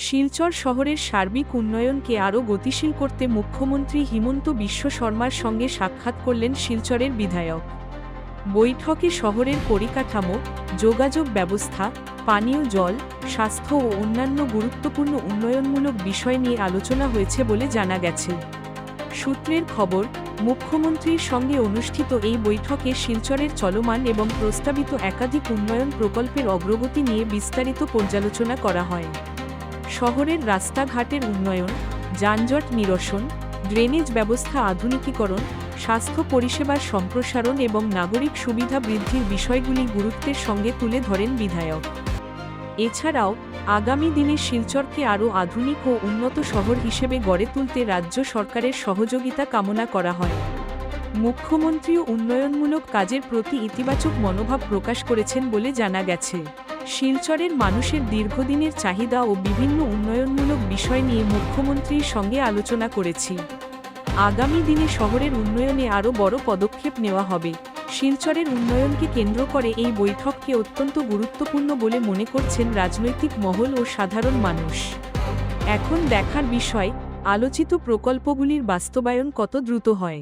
শিলচর শহরের সার্বিক উন্নয়নকে আরও গতিশীল করতে মুখ্যমন্ত্রী হিমন্ত বিশ্ব শর্মার সঙ্গে সাক্ষাৎ করলেন শিলচরের বিধায়ক। বৈঠকে শহরের পরিকাঠামো, যোগাযোগ ব্যবস্থা, পানীয় জল, স্বাস্থ্য ও অন্যান্য গুরুত্বপূর্ণ উন্নয়নমূলক বিষয় নিয়ে আলোচনা হয়েছে বলে জানা গেছে। সূত্রের খবর, মুখ্যমন্ত্রীর সঙ্গে অনুষ্ঠিত এই বৈঠকে শিলচরের চলমান এবং প্রস্তাবিত একাধিক উন্নয়ন প্রকল্পের অগ্রগতি নিয়ে বিস্তারিত পর্যালোচনা করা হয়। শহরের রাস্তাঘাটের উন্নয়ন, যানজট নিরসন, ড্রেনেজ ব্যবস্থা আধুনিকীকরণ, স্বাস্থ্য পরিষেবার সম্প্রসারণ এবং নাগরিক সুবিধা বৃদ্ধির বিষয়গুলি গুরুত্বের সঙ্গে তুলে ধরেন বিধায়ক। এছাড়াও আগামী দিনে শিলচরকে আরও আধুনিক ও উন্নত শহর হিসেবে গড়ে তুলতে রাজ্য সরকারের সহযোগিতা কামনা করা হয়। মুখ্যমন্ত্রীও উন্নয়নমূলক কাজের প্রতি ইতিবাচক মনোভাব প্রকাশ করেছেন বলে জানা গেছে। শিলচরের মানুষের দীর্ঘদিনের চাহিদা ও বিভিন্ন উন্নয়নমূলক বিষয় নিয়ে মুখ্যমন্ত্রীর সঙ্গে আলোচনা করেছি। আগামী দিনে শহরের উন্নয়নে আরও বড় পদক্ষেপ নেওয়া হবে। শিলচরের উন্নয়নকে কেন্দ্র করে এই বৈঠককে অত্যন্ত গুরুত্বপূর্ণ বলে মনে করছেন রাজনৈতিক মহল ও সাধারণ মানুষ। এখন দেখার বিষয়, আলোচিত প্রকল্পগুলির বাস্তবায়ন কত দ্রুত হয়।